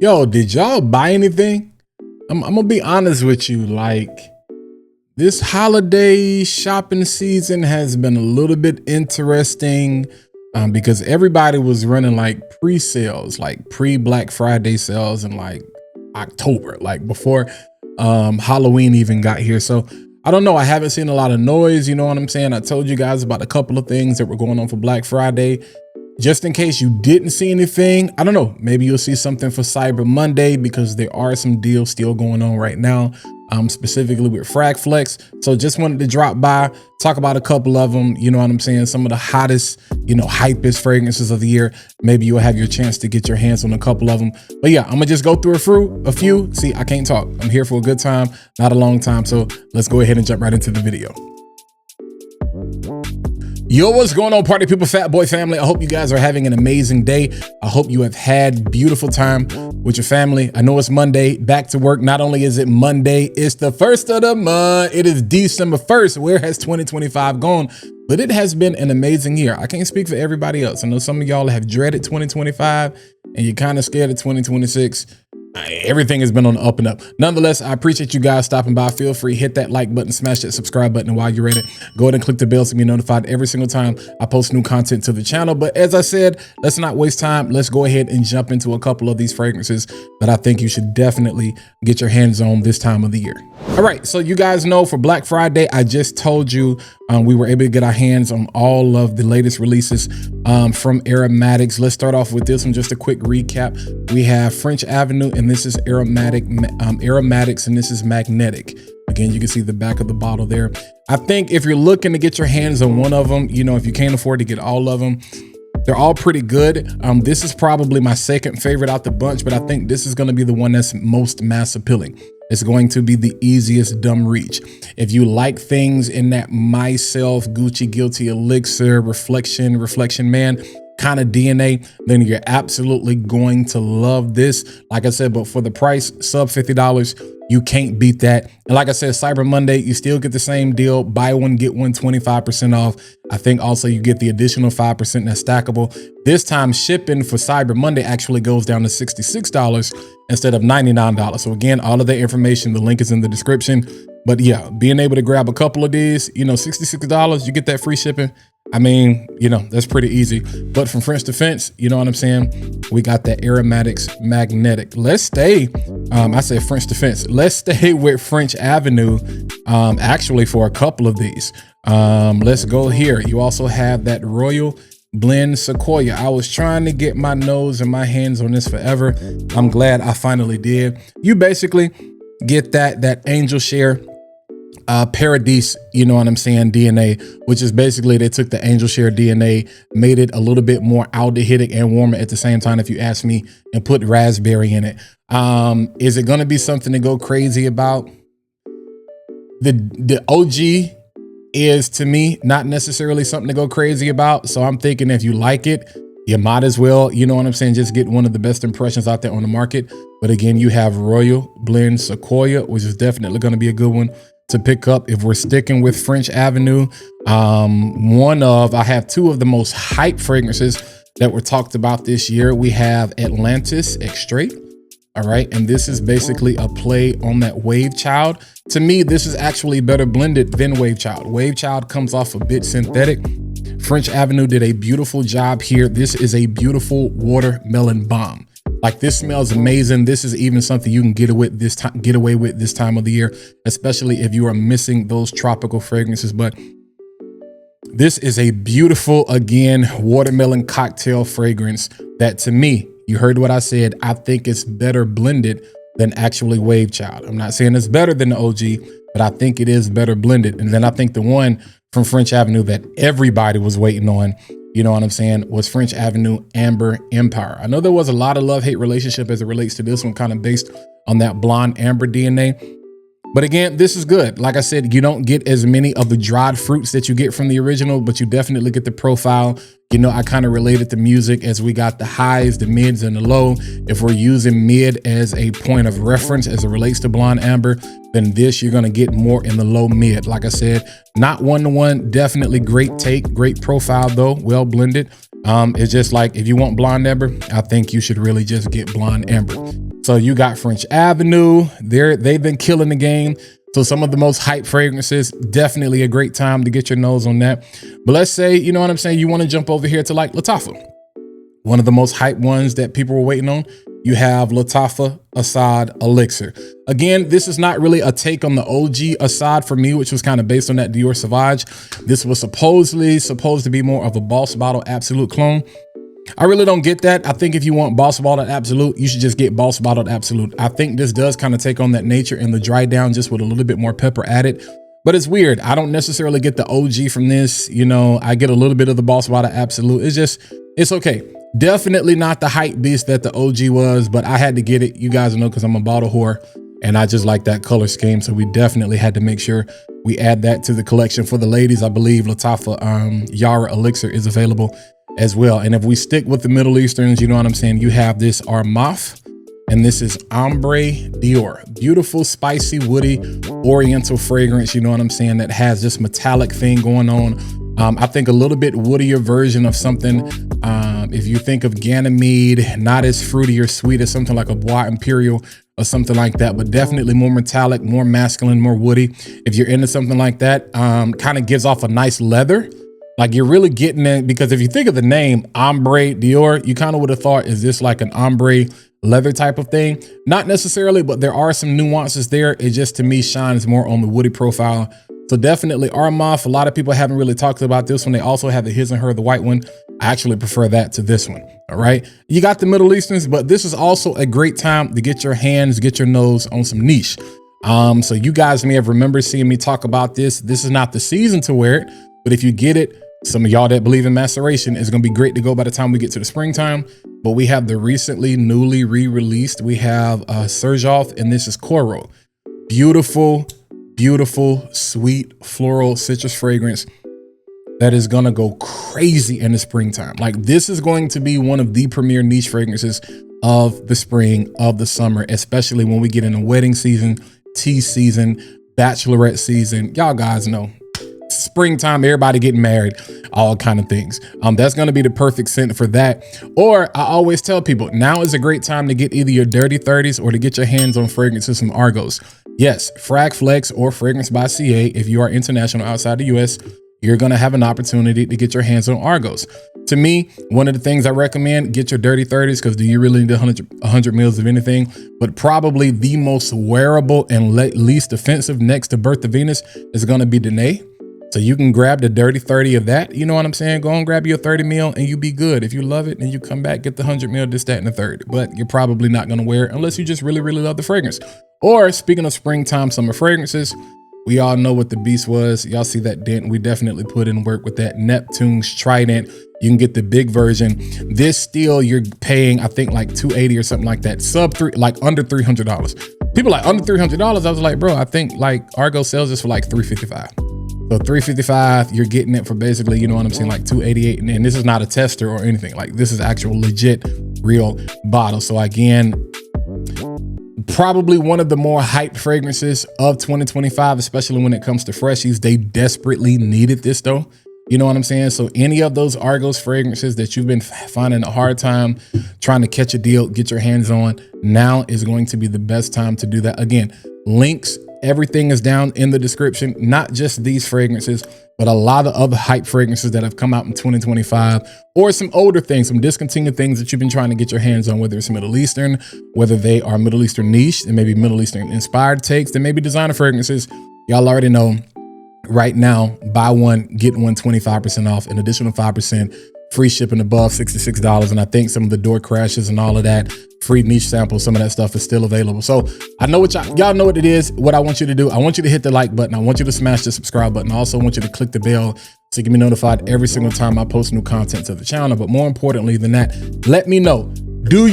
Yo, did y'all buy anything? I'm gonna be honest with you. Like, this holiday shopping season has been a little bit interesting because everybody was running like pre-sales, like pre-Black Friday sales in like October, like before Halloween even got here. So I don't know. I haven't seen a lot of noise. You know what I'm saying? I told you guys about a couple of things that were going on for Black Friday. Just in case you didn't see anything, I don't know, maybe you'll see something for Cyber Monday because there are some deals still going on right now, specifically with FragFlex. So just wanted to drop by, talk about a couple of them, you know what I'm saying? Some of the hottest, hypest fragrances of the year. Maybe you'll have your chance to get your hands on a couple of them. But yeah, I'm gonna just go through a few. See, I can't talk. I'm here for a good time, not a long time. So let's go ahead and jump right into the video. Yo, what's going on, party people, fat boy family? I hope you guys are having an amazing day. I hope you have had beautiful time with your family. I know it's Monday, back to work. Not only is it Monday, it's the first of the month. It is December 1st. Where has 2025 gone? But it has been an amazing year. I can't speak for everybody else. I know some of y'all have dreaded 2025 and you're kind of scared of 2026. Everything has been on the up and up. Nonetheless, I appreciate you guys stopping by. Feel free, hit that like button, smash that subscribe button. And while you're at it, go ahead and click the bell to be notified every single time I post new content to the channel. But as I said, let's not waste time. Let's go ahead and jump into a couple of these fragrances that I think you should definitely get your hands on this time of the year. All right, so you guys know for Black Friday, I just told you we were able to get our hands on all of the latest releases from Aromatics. Let's start off with this one, just a quick recap. We have French Avenue, and this is Aromatics, and this is Magnetic. Again, you can see the back of the bottle there. I think if you're looking to get your hands on one of them, if you can't afford to get all of them, they're all pretty good. This is probably my second favorite out the bunch, but I think this is going to be the one that's most mass appealing. It's going to be the easiest dumb reach. If you like things in that myself, Gucci, Guilty, Elixir, Reflection Man kind of DNA, then you're absolutely going to love this. Like I said, but for the price, sub $50, you can't beat that. And like I said, Cyber Monday, you still get the same deal. Buy one, get one, 25% off. I think also you get the additional 5% that's stackable. This time shipping for Cyber Monday actually goes down to $66 instead of $99. So again, all of the information, the link is in the description. But yeah, being able to grab a couple of these, $66, you get that free shipping. I mean, that's pretty easy. But from French Defense, you know what I'm saying? We got that Aromatics Magnetic. Let's stay, I said French Defense. Let's stay with French Avenue, actually for a couple of these. Let's go here. You also have that Royal Blend Sequoia. I was trying to get my nose and my hands on this forever. I'm glad I finally did. You basically get that Angel Share Paradise, DNA, which is basically they took the Angel Share DNA, made it a little bit more aldehydic and warmer at the same time, if you ask me, and put raspberry in it. Is it going to be something to go crazy about? The OG is, to me, not necessarily something to go crazy about. So I'm thinking if you like it, you might as well, just get one of the best impressions out there on the market. But again, you have Royal Blend Sequoia, which is definitely going to be a good one to pick up if we're sticking with French Avenue. I have two of the most hype fragrances that were talked about this year. We have Atlantis Extrait. All right. And this is basically a play on that Wave Child. To me, this is actually better blended than Wave Child. Wave Child comes off a bit synthetic. French Avenue did a beautiful job here. This is a beautiful watermelon bomb. Like, this smells amazing. This is even something you can get away with this time of the year, especially if you are missing those tropical fragrances. But this is a beautiful, again, watermelon cocktail fragrance that, to me, you heard what I said, I think it's better blended than actually Wave Child. I'm not saying it's better than the OG, but I think it is better blended. And then I think the one from French Avenue that everybody was waiting on, was French Avenue Amber Empire. I know there was a lot of love-hate relationship as it relates to this one, kind of based on that blonde amber DNA. But again, this is good. Like I said, you don't get as many of the dried fruits that you get from the original, but you definitely get the profile. I kind of related the music as we got the highs, the mids, and the low. If we're using mid as a point of reference as it relates to blonde amber, then this, you're going to get more in the low mid. Like I said, not one-to-one, definitely great take, great profile though, well blended. It's just like, if you want blonde amber, I think you should really just get blonde amber. So you got French Avenue. They've been killing the game. So some of the most hype fragrances, definitely a great time to get your nose on that. But let's say, you know what I'm saying, you want to jump over here to like Lattafa. One of the most hype ones that people were waiting on. You have Lattafa Assad Elixir. Again, this is not really a take on the OG Assad for me, which was kind of based on that Dior Sauvage. This was supposed to be more of a Boss Bottle Absolute clone. I really don't get that. I think if you want Boss Bottled Absolute, you should just get Boss Bottled Absolute. I think this does kind of take on that nature and the dry down just with a little bit more pepper added. But it's weird. I don't necessarily get the OG from this. You know, I get a little bit of the Boss Bottled Absolute. It's okay. Definitely not the hype beast that the OG was, but I had to get it. You guys know because I'm a bottle whore and I just like that color scheme. So we definitely had to make sure we add that to the collection for the ladies. I believe Lattafa Yara Elixir is available as well. And if we stick with the Middle Easterns, you know what I'm saying? You have this Armaf, and this is Ombre Dior. Beautiful, spicy, woody, oriental fragrance, you know what I'm saying? That has this metallic thing going on. I think a little bit woodier version of something. If you think of Ganymede, not as fruity or sweet as something like a Bois Imperial or something like that, but definitely more metallic, more masculine, more woody. If you're into something like that, kind of gives off a nice leather. Like you're really getting it, because if you think of the name Ombre Dior, you kind of would have thought, is this like an ombre leather type of thing? Not necessarily, but there are some nuances there. It just, to me, shines more on the woody profile. So definitely Armaf. A lot of people haven't really talked about this one. They also have the His and Her, the white one. I actually prefer that to this one. All right. You got the Middle Easterns, but this is also a great time to get your hands, get your nose on some niche. So you guys may have remembered seeing me talk about this. This is not the season to wear it, but if you get it, some of y'all that believe in maceration, it's going to be great to go by the time we get to the springtime. But we have the newly re-released. We have Serjoff, and this is Coro. Beautiful, beautiful, sweet, floral, citrus fragrance that is going to go crazy in the springtime. Like this is going to be one of the premier niche fragrances of the spring, of the summer, especially when we get into wedding season, tea season, bachelorette season. Y'all guys know. Springtime, everybody getting married, all kind of things. That's going to be the perfect scent for that. Or I always tell people, now is a great time to get either your dirty 30s or to get your hands on fragrances from Argos. Yes, Frag Flex or fragrancebuy.ca. If you are international outside the US, you're going to have an opportunity to get your hands on Argos. To me, one of the things I recommend, get your dirty 30s, because do you really need 100 mils of anything? But probably the most wearable and least offensive next to Bertha Venus is going to be Danae. So you can grab the dirty 30 of that. You know what I'm saying? Go and grab your 30 mil and you be good. If you love it and you come back, get the 100 mil, this, that, and the third. But you're probably not going to wear it unless you just really, really love the fragrance. Or speaking of springtime summer fragrances, we all know what the beast was. Y'all see that dent. We definitely put in work with that Neptune's Trident. You can get the big version. This still, you're paying, I think like $280 or something like that. Under $300. People like under $300. I was like, bro, I think like Argo sells this for like $355. So $355, you're getting it for basically, you know what I'm saying, like $288. And this is not a tester or anything. Like this is actual legit real bottle. So again, probably one of the more hyped fragrances of 2025, especially when it comes to freshies. They desperately needed this though. You know what I'm saying? So any of those Argos fragrances that you've been finding a hard time trying to catch a deal, get your hands on, now is going to be the best time to do that. Again, links, everything is down in the description, not just these fragrances, but a lot of other hype fragrances that have come out in 2025, or some older things, some discontinued things that you've been trying to get your hands on, whether it's Middle Eastern, whether they are Middle Eastern niche, and maybe Middle Eastern inspired takes, then maybe designer fragrances. Y'all already know right now, buy one, get one 25% off, an additional 5%, free shipping above $66. And I think some of the door crashes and all of that, free niche samples, some of that stuff is still available. So I know what y'all know what it is. What I want you to do, I want you to hit the like button. I want you to smash the subscribe button. I also want you to click the bell so you can be notified every single time I post new content to the channel. But more importantly than that, let me know.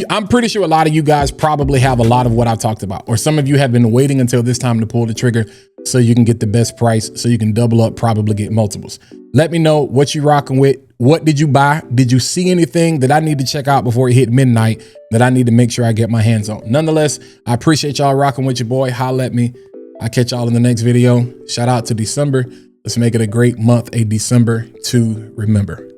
I'm pretty sure a lot of you guys probably have a lot of what I've talked about, or some of you have been waiting until this time to pull the trigger so you can get the best price, so you can double up, probably get multiples. Let me know what you rocking with. What did you buy? Did you see anything that I need to check out before it hit midnight that I need to make sure I get my hands on? Nonetheless, I appreciate y'all rocking with your boy. Holla at me. I'll catch y'all in the next video. Shout out to December. Let's make it a great month, a December to remember.